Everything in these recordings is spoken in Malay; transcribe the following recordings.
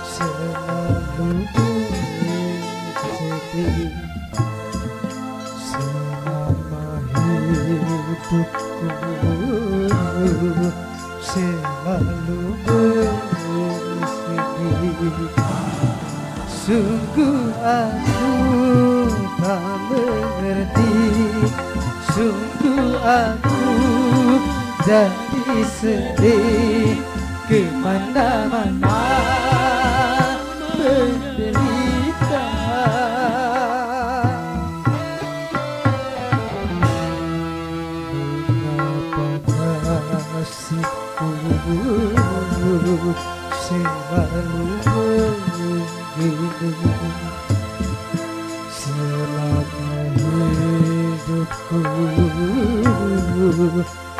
selalu bersedih selama hidupku, selalu bersedih. Sungguh aku tak mengerti, sungguh aku jadi sedih, kemana-mana menderita. Mengapa nasibku selalu begini, selama hidupku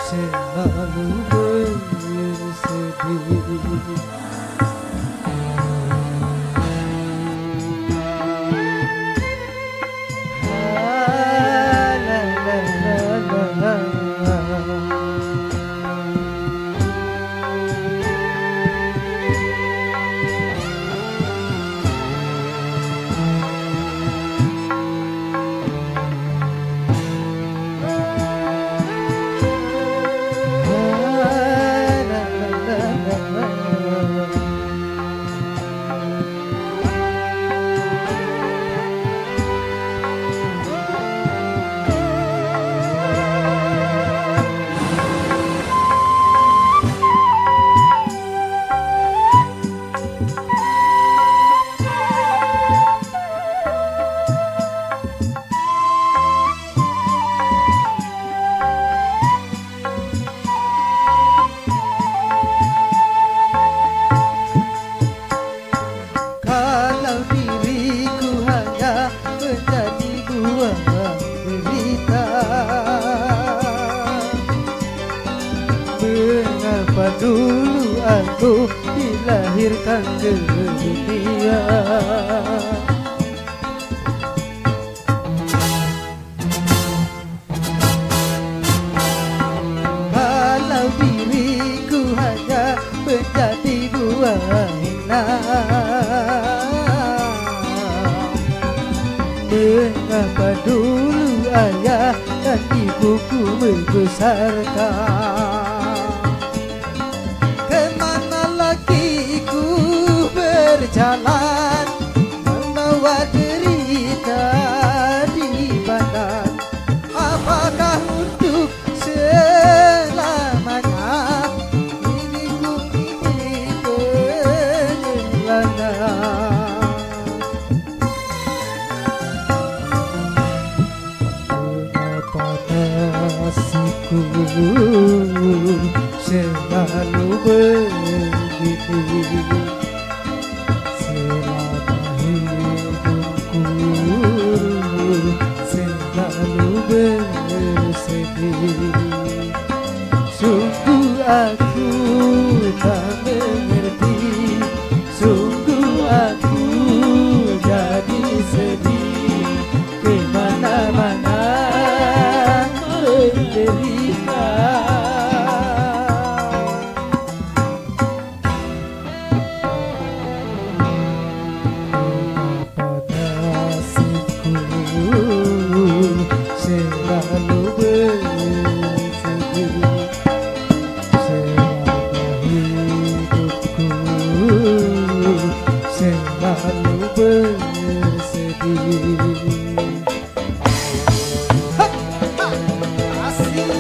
selalu bersedih. Mengapa dulu aku dilahirkan ke dunia? Kalau diriku hanya menjadi buah inang, mengapa dulu ayah dan ibuku membesarkan? Berjalan membawa derita di badan, apakah untuk selamanya diriku ini pengelana? Mengapa nasibku selalu begini? Selalu bersedih, sungguh aku tak mengerti, sungguh aku jadi sedih, kemana-mana menderita. Selalu bersedih, selama hidupku selalu bersedih. Asik.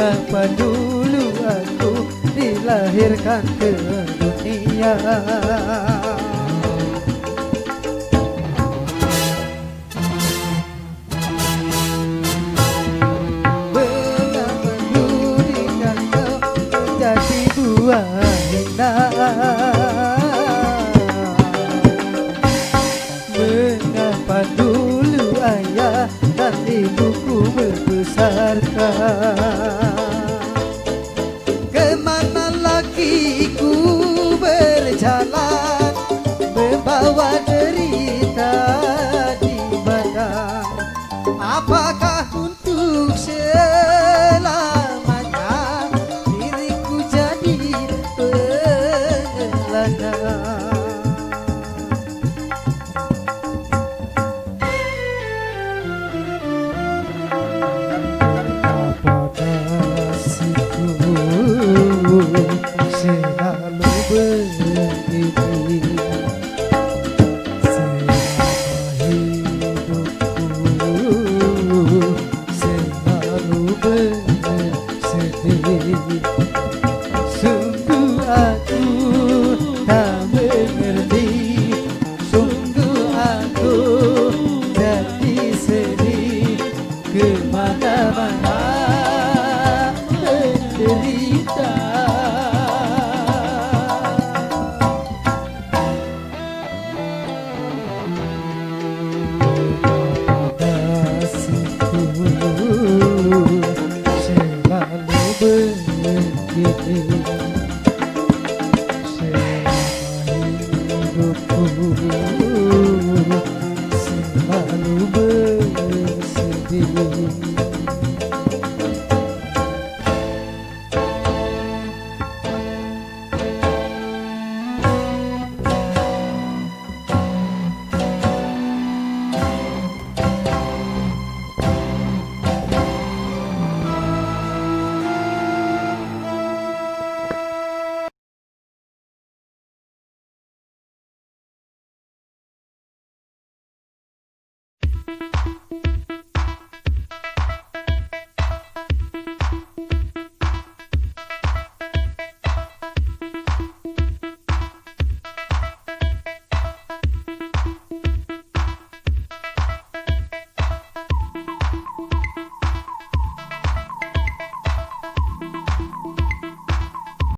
Mengapa dulu aku dilahirkan ke dunia? Mengapa dirikan kau menjadi buah hina? Mengapa dulu ayah dan ibuku membesarkan? Kemana lagi ku berjalan, membawa derita di badan? Apakah untuk selamanya diriku jadi pengelanang? Selalu begini selama hidupku, selalu bersedih. Sungguh aku tak mengerti, sungguh aku jadi sedih, kemana-mana menderita. Selalu begini.